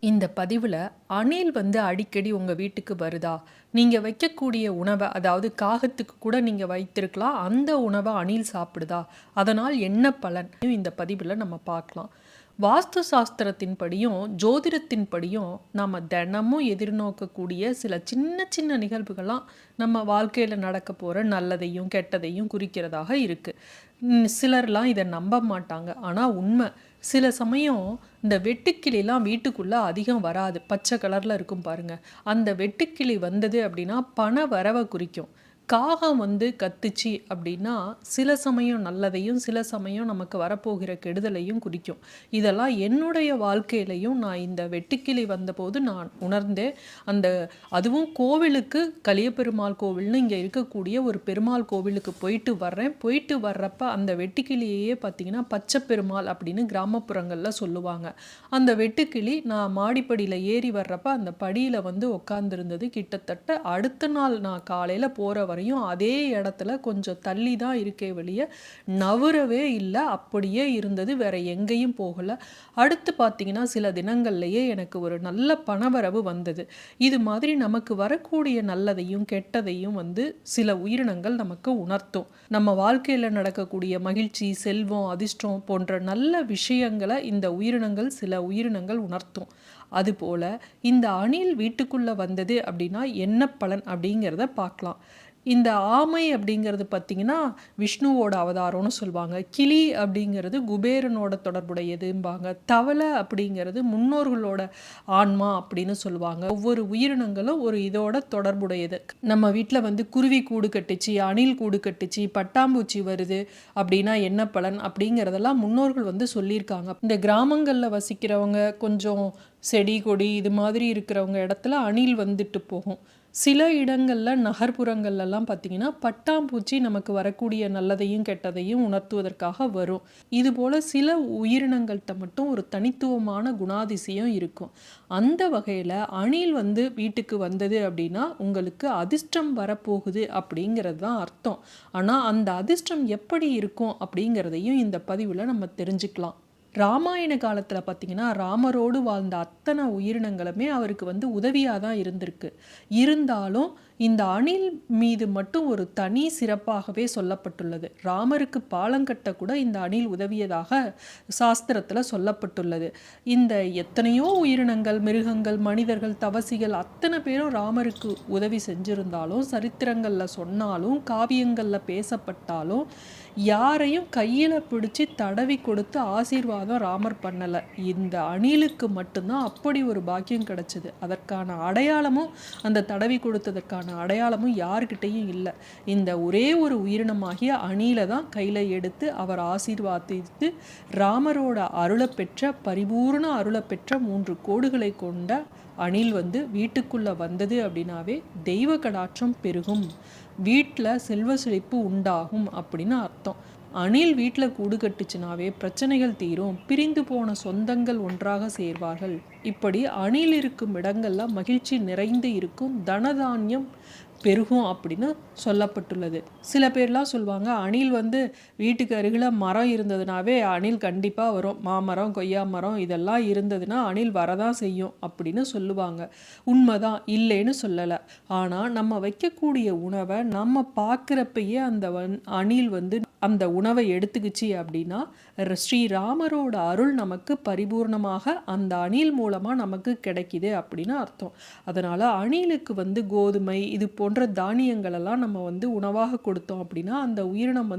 இந்த பதிவுல அணில் அடிக்கடி உங்க வீட்டுக்கு வருதா? நீங்க வைக்கக்கூடிய உணவ, அதாவது காகத்துக்கு கூட நீங்க வைத்திருக்கலாம். அந்த உணவ அணில் சாப்பிடுதா? அதனால் என்ன பலன்? இந்த பதிவுல நம்ம பார்க்கலாம். வாஸ்து சாஸ்திரத்தின் படியும், ஜோதிடத்தின் படியும் நாம தினமும் எதிர்நோக்கக்கூடிய சில சின்ன சின்ன நிகழ்வுகள்லாம் நம்ம வாழ்க்கையில நடக்க போற நல்லதையும், கெட்டதையும் குறிக்கிறதாக இருக்கு. சிலர்லாம் இத நம்ப மாட்டாங்க. ஆனா உண்மை. சில சமயம் இந்த வெட்டுக்கிளிலாம் வீட்டுக்குள்ள அதிகம் வராது. பச்சை கலர்ல இருக்கும் பாருங்க. அந்த வெட்டுக்கிளி வந்தது அப்படின்னா பண வரவ குறிக்கும். காகம் கத்துச்சு அப்படின்னா சில சமயம் நல்லதையும், சில சமயம் நமக்கு வரப்போகிற கெடுதலையும் குறிக்கும். இதெல்லாம் என்னுடைய வாழ்க்கையிலையும் நான் இந்த வெட்டுக்கிளி வந்தபோது நான் உணர்ந்தேன். அதுவும் கோவிலுக்கு, கலியபெருமாள் கோவில்னு இங்கே இருக்கக்கூடிய ஒரு பெருமாள் கோவிலுக்கு போயிட்டு வர்றேன். போயிட்டு வர்றப்ப அந்த வெட்டுக்கிளியையே பார்த்தீங்கன்னா பச்சை பெருமாள் அப்படின்னு கிராமப்புறங்களில் சொல்லுவாங்க. அந்த வெட்டுக்கிளி நான் மாடிப்படியில் ஏறி வர்றப்ப அந்த படியில் உட்காந்துருந்தது. கிட்டத்தட்ட அடுத்த நாள் நான் காலையில் போகிற வரையும் அதே இடத்துல கொஞ்சம் தள்ளி தான் இருக்கே வெளியே நவரவே இல்லை. அப்படியே இருந்தது, வேற எங்கேயும் போகலை. அடுத்து பார்த்தீங்கன்னா சில தினங்கள்லேயே எனக்கு ஒரு நல்ல பணவரவு வந்தது. இது மாதிரி நமக்கு வரக்கூடிய நல்லதையும் கெட்டதையும் சில உயிரினங்கள் நமக்கு உணர்த்தும். நம்ம வாழ்க்கையில் நடக்கக்கூடிய மகிழ்ச்சி, செல்வம், அதிர்ஷ்டம் போன்ற நல்ல விஷயங்களை இந்த உயிரினங்கள், சில உயிரினங்கள் உணர்த்தும். அதுபோல இந்த அணில் வீட்டுக்குள்ள வந்தது அப்படின்னா என்ன பலன் அப்படிங்கிறத பார்க்கலாம். இந்த ஆமை அப்படிங்கிறது பார்த்திங்கன்னா விஷ்ணுவோட அவதாரம்னு சொல்லுவாங்க. கிளி அப்படிங்கிறது குபேரனோட தொடர்புடையதும்பாங்க. தவளை அப்படிங்கிறது முன்னோர்களோட ஆன்மா அப்படின்னு சொல்லுவாங்க. ஒவ்வொரு உயிரினங்களும் ஒரு இதோட தொடர்புடையது. நம்ம வீட்டில் குருவி கூடு கட்டுச்சு, அணில் கூடு கட்டுச்சு, பட்டாம்பூச்சி வருது அப்படின்னா என்ன பலன் அப்படிங்கிறதெல்லாம் முன்னோர்கள் சொல்லியிருக்காங்க. இந்த கிராமங்களில் வசிக்கிறவங்க, கொஞ்சம் செடி கொடி இது மாதிரி இருக்கிறவங்க இடத்துல அணில் வந்துட்டு போகும். சில இடங்களில் நகர்ப்புறங்கள்லாம் பார்த்திங்கன்னா பட்டாம்பூச்சி நமக்கு வரக்கூடிய நல்லதையும் கெட்டதையும் உணர்த்துவதற்காக வரும். இதுபோல் சில உயிரினங்கள்கிட்ட மட்டும் ஒரு தனித்துவமான குணாதிசயம் இருக்கும். அந்த வகையில் அணில் வீட்டுக்கு வந்தது அப்படின்னா உங்களுக்கு அதிர்ஷ்டம் வரப்போகுது அப்படிங்கிறது தான் அர்த்தம். ஆனால் அந்த அதிர்ஷ்டம் எப்படி இருக்கும் அப்படிங்கிறதையும் இந்த பதிவில் நம்ம தெரிஞ்சுக்கலாம். ராமாயண காலத்தில் பார்த்திங்கன்னா ராமரோடு வாழ்ந்த அத்தனை உயிரினங்களுமே அவருக்கு உதவியாக தான் இருந்திருக்கு. இருந்தாலும் இந்த அணில் மீது மட்டும் ஒரு தனி சிறப்பாகவே சொல்லப்பட்டுள்ளது. ராமருக்கு பாலங்கட்ட கூட இந்த அணில் உதவியதாக சாஸ்திரத்தில் சொல்லப்பட்டுள்ளது. இந்த எத்தனையோ உயிரினங்கள், மிருகங்கள், மனிதர்கள், தவசிகள் அத்தனை பேரும் ராமருக்கு உதவி செஞ்சிருந்தாலும், சரித்திரங்களில் சொன்னாலும், காவியங்களில் பேசப்பட்டாலும் யாரையும் கையில் பிடிச்சி தடவி கொடுத்து ஆசீர்வாதம் ராமர் பண்ணலை. இந்த அணிலுக்கு மட்டும்தான் அப்படி ஒரு பாக்கியம் கிடைச்சது. அதற்கான அடையாளமும், அந்த தடவி கொடுத்ததற்கான அடையாளமும் யாருக்கிட்டையும் இல்லை. இந்த ஒரே ஒரு உயிரினமாகிய அணிலை தான் கையில் எடுத்து அவர் ஆசீர்வாதித்து ராமரோட அருளை பெற்ற, பரிபூர்ண அருளை பெற்ற 3 கோடுகளை கொண்ட அணில் வீட்டுக்குள்ளே வந்தது அப்படின்னாவே தெய்வ கடாட்சம் பெருகும், வீட்டில் செல்வ செழிப்பு உண்டாகும் அப்படின்னு அர்த்தம். அணில் வீட்டில் கூடு கட்டுச்சுனாவே பிரச்சனைகள் தீரும், பிரிந்து போன சொந்தங்கள் ஒன்றாக சேர்வார்கள். இப்படி அணில் இருக்கும் இடங்கள்ல மகிழ்ச்சி நிறைந்து இருக்கும், தனதானியம் பெருகும் அப்படின்னு சொல்லப்பட்டுள்ளது. சில பேர்லாம் சொல்லுவாங்க அணில் வீட்டுக்கு அருகில் மரம் இருந்ததுனாவே அணில் கண்டிப்பாக வரும். மாமரம், கொய்யா மரம் இதெல்லாம் இருந்ததுன்னா அணில் வரதான் செய்யும் அப்படின்னு சொல்லுவாங்க. உண்மைதான், இல்லைன்னு சொல்லலை. ஆனால் நம்ம வைக்கக்கூடிய உணவை நம்ம பார்க்குறப்பயே அந்த அணில் அந்த உணவை எடுத்துக்கிச்சு அப்படின்னா ஸ்ரீராமரோட அருள் நமக்கு பரிபூர்ணமாக அந்த அணில் மூலமாக நமக்கு கிடைக்குது அப்படின்னு அர்த்தம். அதனால் அணிலுக்கு கோதுமை இது போன்ற தானியங்களெல்லாம் நம்ம உணவாக கொடுத்தோம் அப்படின்னா அந்த உயிரினம்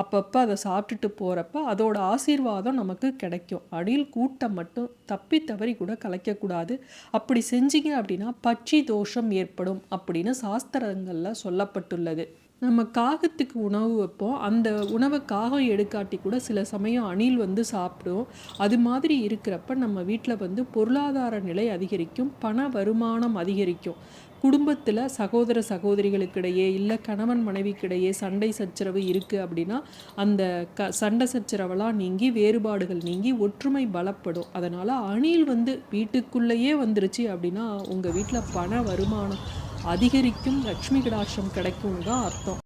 அப்பப்போ அதை சாப்பிட்டுட்டு போகிறப்ப அதோட ஆசீர்வாதம் நமக்கு கிடைக்கும். அணில் கூட்டம் மட்டும் தப்பி தவறி கூட கலைக்கக்கூடாது. அப்படி செஞ்சீங்க அப்படின்னா பட்சி தோஷம் ஏற்படும் அப்படின்னு சாஸ்திரங்களில் சொல்லப்பட்டுள்ளது. நம்ம காகத்துக்கு உணவு வைப்போம். அந்த உணவை காகம் எடுக்காட்டி கூட சில சமயம் அணில் சாப்பிடும். அது மாதிரி இருக்கிறப்ப நம்ம வீட்டில் பொருளாதார நிலை அதிகரிக்கும், பண வருமானம் அதிகரிக்கும். குடும்பத்தில் சகோதர சகோதரிகளுக்கிடையே, இல்லை கணவன் மனைவிக்கிடையே சண்டை சச்சரவு இருக்குது அப்படின்னா அந்த சண்டை சச்சரவெல்லாம் நீங்கி, வேறுபாடுகள் நீங்கி ஒற்றுமை பலப்படும். அதனால் அணில் வீட்டுக்குள்ளேயே வந்துருச்சு அப்படின்னா உங்கள் வீட்டில் பண வருமானம் அதிகரிக்கும், லக்ஷ்மி கடாட்சம் கிடைக்கும்னு தான் அர்த்தம்.